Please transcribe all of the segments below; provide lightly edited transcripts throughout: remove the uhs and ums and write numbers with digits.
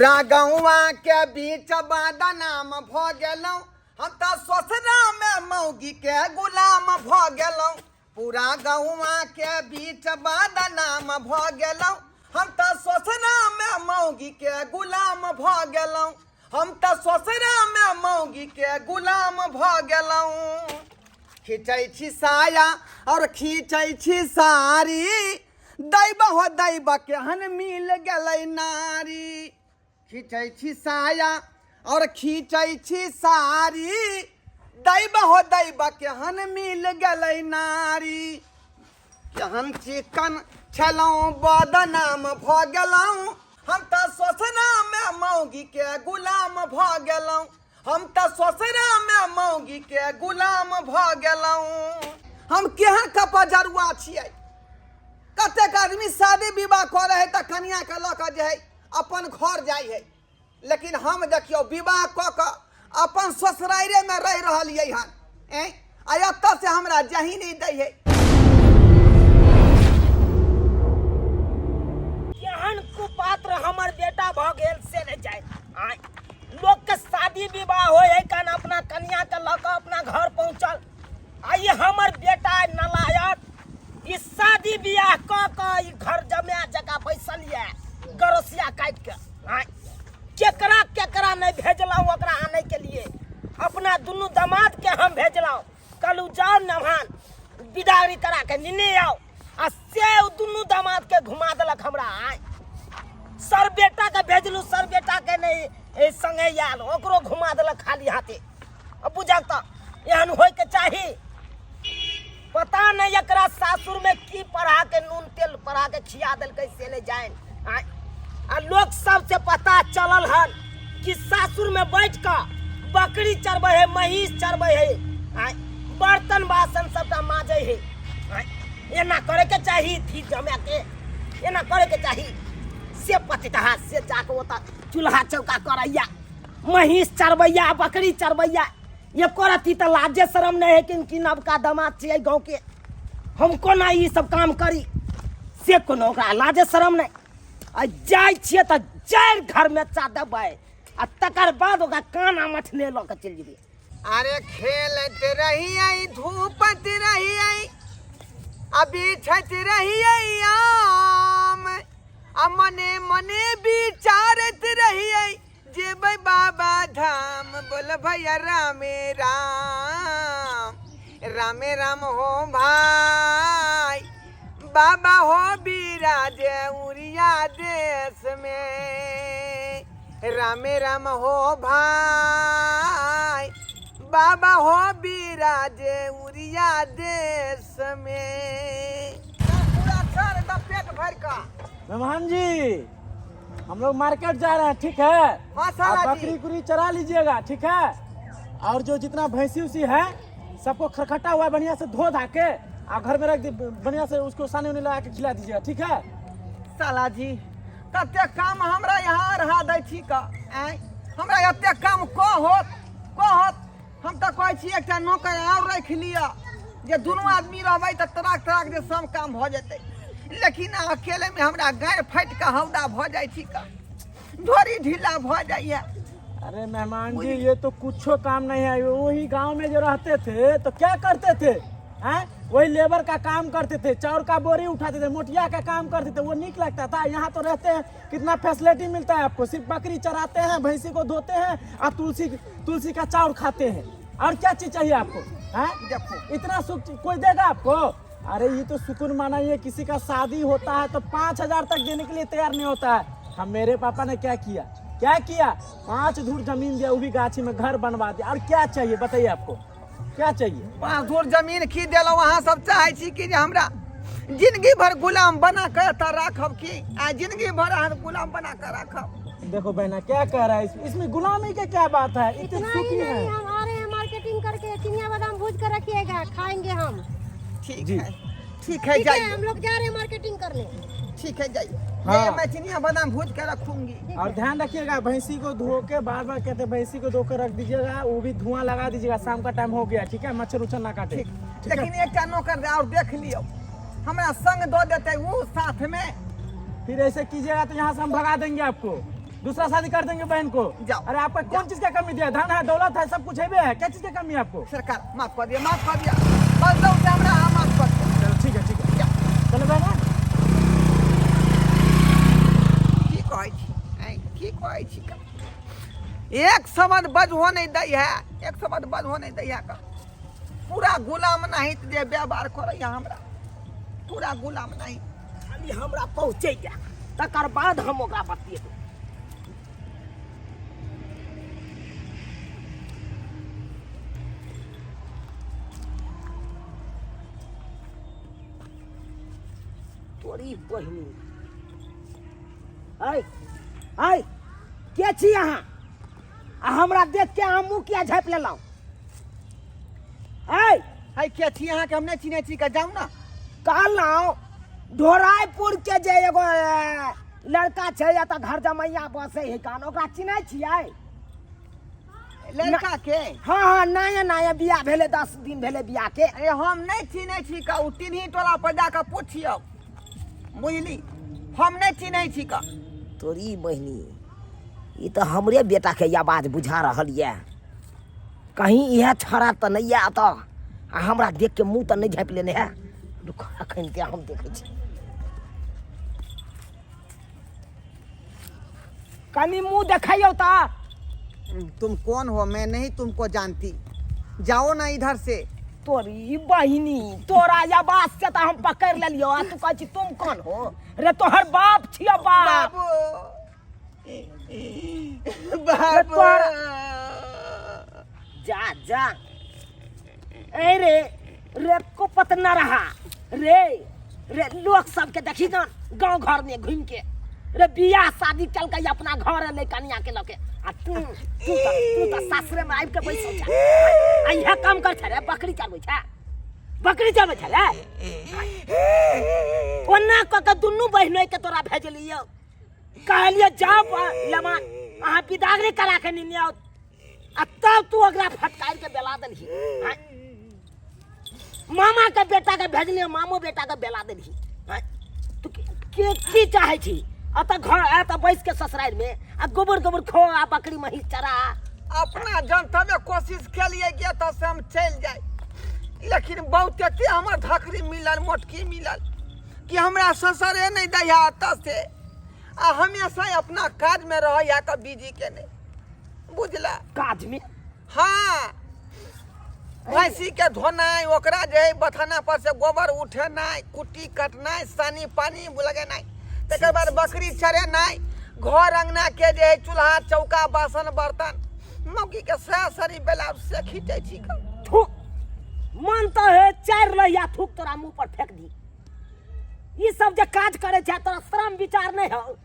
गौवा के बीच बदनाम भ गेलौं, हम तो ससुरा में मौगी के गुलाम भ गेलौं। पूरा गौवा के बीच बदनाम भ गेलौं, हम तो ससुरा में मौगी के गुलाम भ गेलौं। हम तो ससुरा में मौगी के गुलाम भ गेलौं। खींचै छी साया और खींचै छी साड़ी, दैब हो दैब केहन मिल गेलै नारी। खींचै छी साया और खींचै छी साड़ी, दैब हो दैब केहन मिल गेलै नारी। केहन चिकन छलौं बदनाम भ गेलौं, हम तो ससुरा में मौगी के गुलाम भ गेलौं। हम तो ससुरा में मौगी के गुलाम भ गेलौं। हम केहन कपजरुआ छियै। कतेक आदमी शादी विवाह करे है तो कनिया के लऽ कऽ जे है अपन घर जाइ है, लेकिन हम देखियो विवाह कऽ कऽ अपन ससुरारे में रह रहलियै हन। एतऽ से हमरा जही नहीं दै है। केहन कुपात्र हमर बेटा भ गेल से नहीं जाए। लोग के शादी विवाह हो है कन अपना कन्या के लऽ कऽ अपना घर पहुँचल, आइए हमर बेटा नलायक ई शादी विवाह कऽ घर जमा जगह बैसल ये गरसिया काट के। केकरा केकरा नहीं भेजलौं ओकरा आने के लिए। अपना दुनू दामाद के हम भेजलौं, कल जाओ नहान बिदागरी करा के निने आओ। आ से दुनू दामाद के घुमा देलक हमरा। सर बेटा के भेजलू, सर बेटा के नहीं संगे आयल, ओकरो घुमा देलक खाली हाथे। अब बुझल तो एहन होय के चाही। पता नहीं एकरा सासुर में की पढ़ा के नून तेल पढ़ा के खिया देलकै से ले जाए। आ लोग सबसे पता चलल हन कि सासुर में बैठ कर बकरी चरबै है, महीस चरबै है, बर्तन बासन सबटा माजे है। एना करे के चाही थी जमा के, एना करे के चाही। से पतिता से जाके ओता चूल्हा चौका करैया, महीस चरबैया, बकरी चरबैया। ये करती तो लाजे शरम नहीं है कि नबका दामाद छियै गाँव के, हमको ना ये सब काम करी से कोनो ओकरा लाजे शरम नहीं। आ जाय छियै तो चार घर में चा देबै, आ तकर बाद ओकरा काना मठने लऽ के चलि जेबै। अरे खेलत रहियै धूपत रहियै, अभी छत रहियै आम, आ मने मने विचारत रहियै जेबै बाबा धाम। बोल भैया रामे राम, रामे राम हो भाई, बाबा हो बिराजे उरिया देश में। रामे राम हो भाई, बाबा हो बिराजे उरिया देश में। पूरा सर एकदम पेट भर का। मेहमान जी, हम लोग मार्केट जा रहे हैं, ठीक है? हाँ आप बकरी कुरी चरा लीजिएगा, ठीक है? और जो जितना भैंसी उसी है सबको खरखटा हुआ बढ़िया से धो धा के और घर में रख दी, बढ़िया से उसको सानी उनी लगा के खिला दीजिएगा, ठीक है? साला जी कते काम हमरा यहाँ रहा दै छी का। हमरा एते काम कहत हम तो कहै छी एकटा नौकर और रख लिया, जे दुनू आदमी रहबै तो तराक तराक जे सब काम भ जेतै। लेकिन अकेले में हमरा गाय फट के हौदा भ जाय छी का, ढोरी ढीला भ जाइए। अरे मेहमान जी, ये तो कुछ काम नहीं है। वही गांव में जो रहते थे तो क्या करते थे? हैं? वही लेबर का काम करते थे, चाउर का बोरी उठाते थे, मोटिया का काम करते थे, वो निक लगता था। यहाँ तो रहते हैं, कितना फैसिलिटी मिलता है आपको। सिर्फ बकरी चराते हैं, भैंसी को धोते हैं और तुलसी का चाउर खाते हैं। और क्या चीज चाहिए आपको? हैं? इतना सुख कोई देगा आपको? अरे ये तो सुकून मानाइए, किसी का शादी होता है तो 5,000 तक देने के लिए तैयार नहीं होता है। हम मेरे पापा ने क्या किया 5 धूर जमीन दिया, वो भी गाछी में घर बनवा दिया। और क्या चाहिए बताइए, आपको क्या चाहिए? 5 धूर जमीन की दिलौ। वहाँ सब चाहे छी कि हमरा जिंदगी भर गुलाम बना कर रखब की जिंदगी भर गुलाम बना कर रखब। देखो बहना क्या कह रहा है, इसमें गुलामी की क्या बात है? इतनी सुखी है। हम आ रहे हैं मार्केटिंग करके, चिनिया बादाम भूज कर रखिएगा, खाएंगे हम। ठीक है जाइए। हम लोग जा रहे हैं मार्केटिंग करने। ठीक है जाइए। हाँ। मैं चिनिया बादाम भूज के रखूंगी। और ध्यान रखिएगा, भैंसी को धो के बार कहते भैंसी को धो के रख दीजिएगा, वो भी धुआं लगा दीजिएगा। शाम का टाइम हो गया, ठीक है? मच्छर उच्छर ना काटे। लेकिन एक नौकर और देख लियो, हमारा संग दो देते वो साथ में। फिर ऐसे कीजिएगा तो यहाँ से हम भगा देंगे आपको। दूसरा शादी कर देंगे बहन को। जाओ। अरे आपका कौन चीज का कमी दिया? धन है, दौलत है, सब कुछ है, क्या चीज का कमी है आपको? सरकार माफ कर दिया, माफ कर दिया, बस दो से हमरा माफ कर दिया। चलो ठीक है चलो बहन। की कहै छी ऐ की कहै छी का? एक शब्द बज हो नहीं दै है, एक शब्द बज हो नहीं दै है का। पूरा गुलाम नहीं जे व्यवहार करैया हमरा, पूरा गुलाम नहीं। खाली हमरा पहुँचे जा तकर बाद हम ओकरा बतियेबै। तोरी बहिनी आय आय के छी अहाँ? आ हमरा देख के अहाँ मुँह किया झाँपि लेलहुँ? आय है के छी अहाँ के हम नहीं चिन्है छी का? जाऊ ना। कहलहुँ ढोराइपुर के जे एगो लड़का छै या तऽ घर जमैया बसे है कान, ओकरा चिन्है छियै? लड़का के? हाँ नया नया बियाह भेले, 10 दिन भेले बियाह के। ए हम नहीं चिन्है छी का। उ तिन्ही टोला पर जाके पूछियो, बुझली? हम नहीं चिन्है छी का। तोरी बहिनी ई तो हमरे बेटा के आवाज बुझा रहल ये। कहीं यह छड़ा तो नहीं है तो हमरा देख के मुंह तो नहीं झाँपि लेने है। रुक अखन के हम देखे छी, कनी मुंह देखियो ता। तुम कौन हो? मैं नहीं तुमको जानती, जाओ ना इधर से। तोरी बहिनी तोरा आवाज से तो हम पकड़ लेलियो। आ तू कहै छी तुम कौन हो? रे तोहर बाप छियो, बाप। बाबू बाबू जा जा ए रे रे को पत न रहा रे रे लोग सबके देखी गांव घर में घूम के रे बियाह शादी कल के अपना घर ले कन्या के लके। आ तू तो सासरे में आबि के बैसो छ। आ यह काम कर छ रे, बकरी चलबै छ, बकरी चलबै छ रे। ओना क के दुनू बहिनोई के तोरा भेजलियो, कहलियो जाओ लमा अहाँ बिदागरी करा के नि लियो। आ तब तू ओकरा फटकार के बेला देलही। मामा के बेटा के भेजलियो, मामो बेटा के बेला देलही। तू की चाहे छी? अत घर अत बैस के ससुराल में आ गोबर गोबर खो आ बकरी महीस चरा। अपना जनता में कोशिश के लिए गया तो से हम चल जाए, लेकिन बहुत एते हमर धकरी मिलल, मोटकी मिलल कि हमरा ससुरे नहीं दैया अत से। आ हमेशा अपना काज में रह या का बिजी के नहीं, बुझला? काज में हाँ, भैंसी के धोनाई, ओकरा जे है बथाना पर से गोबर उठेनाई, कुट्टी कटनाई, सानी पानी लगेनाई, तकर बाद बकरी चरेनाई, घर अंगना के जे है चूल्हा चौका बासन बर्तन मौकी के सरी बेला से खींचे छी का। थू मन तो है चार लहिया थूक तोरा मुंह पर फेंक दी। ये सब जे काज करे छ तोरा शर्म विचार नहीं हो?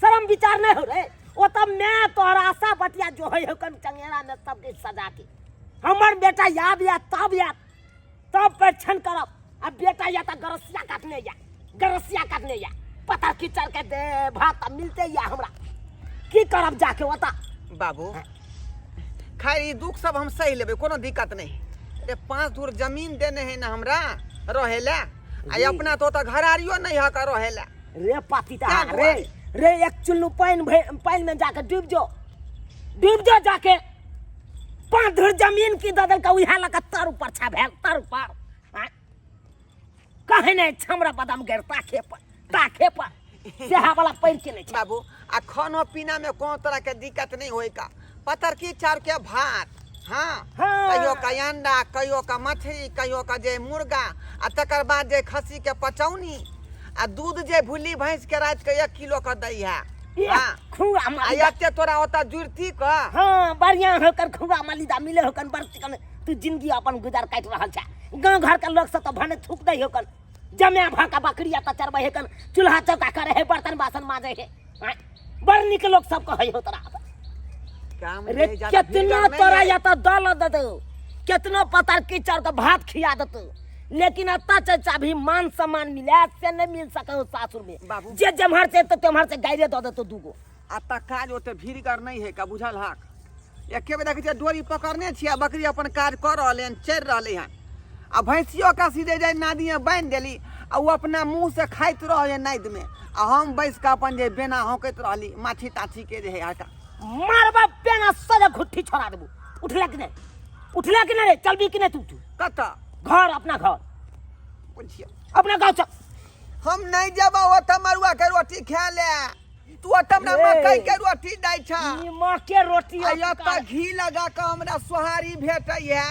शर्म विचार नहीं हो रे? ओ तब मैं तोरा आशा बटिया जो है कन चंगेरा में सब के सजा के हमर बेटा याद या तब पेछन करब। अब बेटा या त गरसिया काटने या पता की चर के दे भात मिलते या हमरा की करब जाके ओता। बाबू खैर ई दुख सब हम सही लेबे, कोनो दिक्कत नहीं। अरे 5 धूर जमीन देने है ना हमरा रहेला, आ अपना तो घरारियो नहीं है का रहेला। रे पातीता रे एक चुल्लू पानी में जाके डूब जो जाके 5 धूर जमीन की ददल का उहा लगा तर ऊपर छा भेल तर ऊपर कहे नहीं छमरा बादाम गिर ताखे पर सेहा वाला पैर के नहीं। बाबू आ खानो पीना में कोनो तरह के दिक्कत नहीं होई का? पतर की चार के भात, हाँ, कहियो का अंडा, कहियो का मछली, कहियो का जे मुर्गा, आ तकर बाद जे खस्सी के पचौनी, आ दूध जे भूली भैंस के रात के 1 किलो का दई है। खुआ आते तोरा होता जुड़ती का। हाँ बढ़िया होकर खुआ मलिदा मिले होकर बर्तन तू जिंदगी अपन गुजार काट रहल छ। गांव घर के लोग सब तो भने थूक दे होकर जमे भाका बकरिया त चरबै हेकन, चूल्हा चौका करे है, बर्तन बासन माजे है। बड़ निक लोग सब कहे हो तोरा रे। कितना तोरा या त दल दे दो, कितना पतर कीचड़ के भात खिया दतो, लेकिन अत्ता चाचा भी मान सम्मान मिले से नहीं मिल सके सासुर में। जे जमहर से तो तेमहर से गायरे दे दतो दूगो। अत्ता काज ओते भीड़गर नहीं है का, बुझल हाक? एके बेर देखे डोरी पकड़ने छिया, बकरी अपन काज कर रहले हन, चर रहले हन, आ भैंसियो का सीधे जाय नादिया बांध देली, आ वो अपना मुंह से खाइत रहे नाद में, आ हम बैस के अपन जे बेना होकैत रहली माछी ताछी के जे है आटा मारबा पेना सजा घुट्ठी छोड़ा देबू। उठले कि नहीं रे? चलबी कि नहीं तू कता घर अपना घर पूछिए अपना गाँव चल। हम नहीं जब ओत मरुआ के रोटी खा ले तू ओत हमरा मकई के रोटी दै छ नीमक के रोटी आया त घी लगा के हमरा सोहारी भेटै है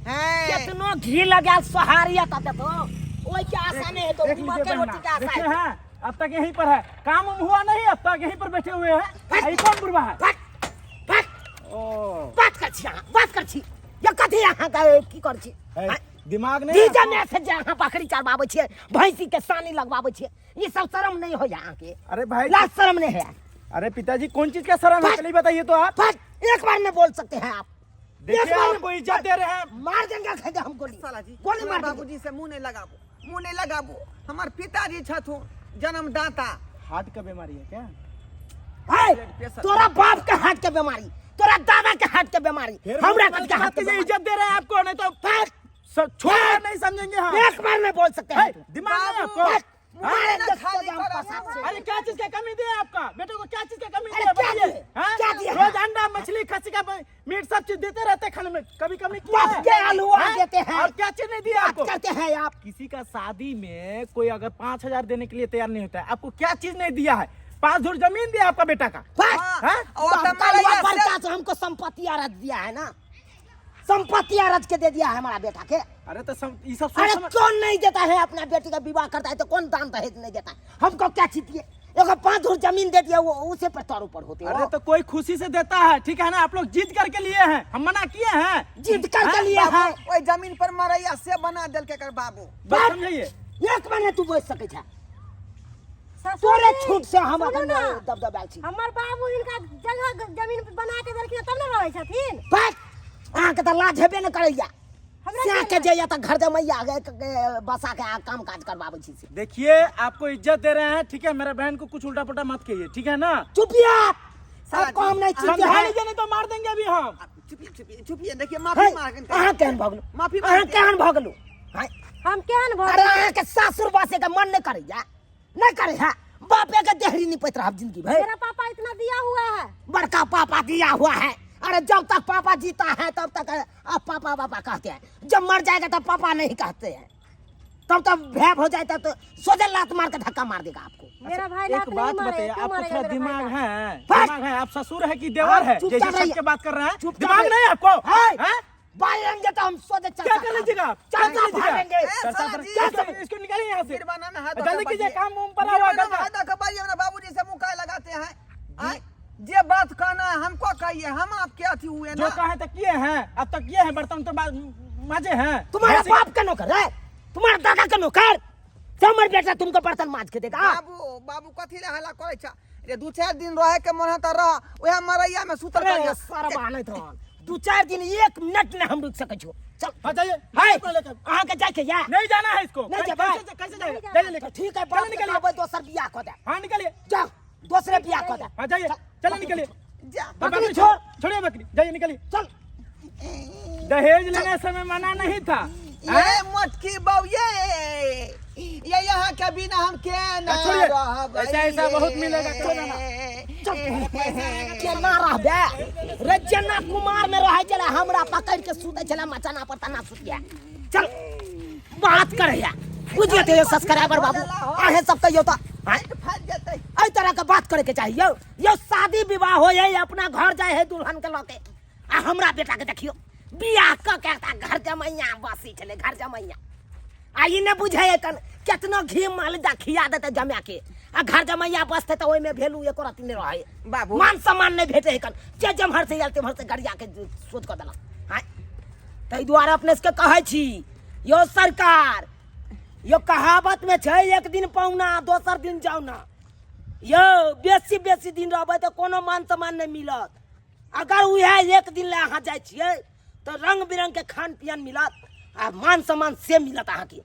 हैं कितनो घी लगा सोहारिया ता तो ओई के आशा नहीं है तो देख नीमक लीजिए के रोटी बहना, के आशा देखिए है। हैं अब तक यहीं पर है, काम हुआ नहीं, अब तक यहीं पर बैठे हुए हैं। यही कौन बुढ़वा है? फट ओ बात कर छी ये कथि यहाँ का की कर छी है, दिमाग नहीं डीजे आपको? में से जहाँ बकरी चरवावे छिए भैंसी के सानी लगवावे छिए ये सब शर्म नहीं हो यहाँ के? अरे भाई लाज शर्म नहीं है? अरे पिताजी कौन चीज का शर्म है, चलिए बताइए तो आप। फट एक बार में बोल सकते हैं आप। देखिए आपको इज्जत दे रहे हैं। मार देंगे खेदे हम गोली साला जी गोली मार देंगे। बाबूजी से मुंह नहीं लगाबू हमार पिताजी छथुन जन्मदाता हार्ट का बीमारी है क्या? है तोरा बाप के हार्ट के बीमारी, तोरा दादा के हार्ट के बीमारी, हमरा के हार्ट के बीमारी। इज्जत दे रहे हैं आपको, नहीं तो छोड़ नहीं समझेंगे हम। एक बार में बोल सकते हैं। दिमाग नहीं बाबू, आपको? मारे ना दस खाली को हम करो, पसार से। अरे क्या चीज का कमी दिया आपका बेटे को? क्या चीज का कमी अरे दिया क्या बताइए? दिए? हैं? क्या दिया? रोज अंडा मछली खस्सी का मीट सब चीज देते रहते खाने में, कभी कमी किया बस है? के आलूआ हैं? देते हैं। और क्या चीज नहीं दिया बात आपको? करते हैं आप। किसी का शादी में कोई अगर 5,000 देने के लिए तैयार नहीं होता है, आपको क्या चीज नहीं दिया है? 5 धुर जमीन दिया आपका बेटा का। बस हैं? और तो तुम्हारा कलवा ये परचा से हमको संपत्ति आरज दिया है ना, संपत्ति आरज के दे दिया है हमारा बेटा के। अरे तो ये सब अरे सोच समझ। कौन नहीं देता है अपना बेटी का विवाह करता है तो कौन दान दहेज नहीं देता है? हमको क्या चीज दिए? एगो 5 धुर जमीन दे दिया वो उसे पर तौर ऊपर होते अरे हो। तो कोई खुशी से देता है, ठीक है ना? आप लोग जीत करके लिए हैं, हम मना किए हैं। जिद करके लिए है। ओए जमीन पर मरैया से बना देल के कर बाबू बस समझिए। एक महीने तू बोल सके छा ससुर तोरे जी, छूट से हम सुनू अपन ना, दबदबाल छी। हमार बाबू इनका जगह जमीन बना के देलखिन तब न रहै छथिन। बस अहाँ के तो लाज हेबे न करैया। हमरा से के के जइया त घर जमैया बसा के काम काज करवावे छी से। देखिए आपको इज्जत दे रहे हैं, ठीक है? मेरे बहन को कुछ उल्टा पुल्टा मत कहिए, ठीक है ना? चुपिया साला सब काम नहीं चुपिया समझा है। लीजिए नहीं तो मार देंगे अभी हम। चुपिए देखिए माफी मांगन अहाँ केहन भगलू? माफी अहाँ मांगन केहन भगलू? हैं? हम केहन भऽ अरे अहाँ के सासुर बासे के मन नहीं करैया, नहीं करे है। बापे के देहरी नहीं पैत रहब जिंदगी भर। मेरा पापा इतना दिया हुआ है। बड़का पापा दिया हुआ है। अरे जब तक पापा जीता है तब तक आप पापा पापा कहते हैं, जब मर जाएगा तब पापा नहीं कहते हैं। तब तब भैप हो जाए तब तो सोचे लात मार के धक्का मार देगा आपको। मेरा भाई एक लात नहीं बात मारे, बताइए, क्यों आपको मारेगा थोड़ा मेरा दिमाग भाई? है? बस। दिमाग है? आप ससुर है कि देवर है? चुपचाप जैसे रहिए। सबके बात कर रहे हैं, चुपचाप दिमाग रहिए। नहीं है आपको? है? हैं? भागेंगे तो हम सोचे क्या कर लीजिएगा आप? क्या चर्चा कर लीजिएगा? भागेंगे। चर्चा साला कर- जी, क्या इसको- कर- इसको निकालिए यहाँ से। गिरवाना में हाथ जल्दी कीजिए, दबाइए। काम उम पड़ा हुआ गिरवाना में करना। हाथ दबाइए, अपना बाबूजी से मुंह काहे लगाते हैं आय? जे बात कहना है हमको कहिए, हम आपके अथी हुए जो ना कहे तक किए हैं, अब तक किए हैं, बर्तन तो माजे हैं। तुम्हारा ऐसे- बाप का नौकर है, तुम्हारा दादा का नौकर। हमर बेटा तुमको बर्तन मांज के देगा। बाबू कथी ले हल्ला करे छ रे? 2-4 दिन रहे के मन त रह ओहे मरैया में सुतल अरे करिया सरबा नहीं तो 2-4 दिन 1 मिनट में हम रुक सके छो। चल हाँ जाइए। हाय इसको लेकर- अहाँ के जाके या नहीं जाना है इसको। नहीं कैसे जाना। कैसे जाएगा? जाइए लेकर। ठीक है चलो बाप निकलिए। निकलिए दोसर बियाह कर दे। हाँ निकलिए। जा दूसरे बियाह कर दे। हाँ जाइए, चलो निकलिए। जा बकरी छोड़। छोड़िए बकरी, जाइए निकलिए। चल दहेज लेने समय मना नहीं था। ये मटकी बऊ ये यहाँ के बिना हम के ना छोड़िए। रहब ऐसा बहुत मिलेगा, चलो ना। केना रहबे? रजना कुमार में रहे चला हमरा पकड़ के सुते चला मचाना पर तना सुतिया। चल बात करे या बुझिए तो ये सब्सक्राइबर बाबू आहे सब कहियो तो फट जतै ऐ तरह के बात करे के चाहिए। यो शादी विवाह हो है अपना घर जाए है दुल्हन के लौटे आ हमरा बेटा के देखियो बियाह क के घर जमैया बसी चले घर जमैया आ ई ने बुझे कन केतना घी मालदा खिया देते जमा के आ घर जमैया बसते तो ओइ में वैल्यू एको रति नहीं रहे। बाबू मान सम्मान नहीं भेटे कन जे जमहर से आलते भर से गरिया के सोच क देला। हां तै द्वारा अपने से कहै छी यो सरकार यो कहावत में छै एक दिन पाउना दोसर दिन जाउना। यो बेसी बेसी दिन रहबै तो कोनो मान सम्मान नहीं मिलत। अगर उहे एक दिन ले अहाँ जाइ छियै तो रंग बिरंग के खान पियन मिलत आ मान सम्मान से मिलत अहाँ के।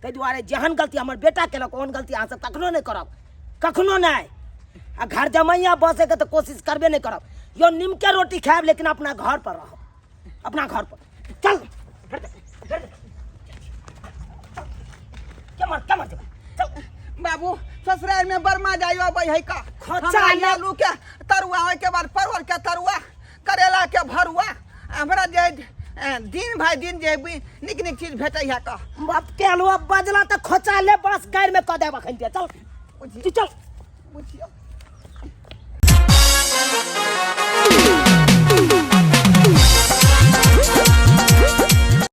तै दुआरे जेहन गलती हमर बेटा केलक ओहन गलती अहाँ सब कखनो नहीं करब, कखनो नहीं। आ घर जमैया बसे के तो कोशिश करबे नहीं करब। यो नीम के रोटी खाएब लेकिन अपना घर पर रहब, अपना घर पर। चल कमर चल बाबू ससुराल में बर्मा जाइयो भाई है का खोचा हमरा ले- आलू के तरुआ ओइ के बाद परवल के तरुआ करेला के भरुआ हमरा जे दिन भाई दिन जे निक निक चीज भेटै है का अब केलुआ बजला तो खोचा ले बस गाड़ में कह देब अखन चल बुझियो तू चल बुझियो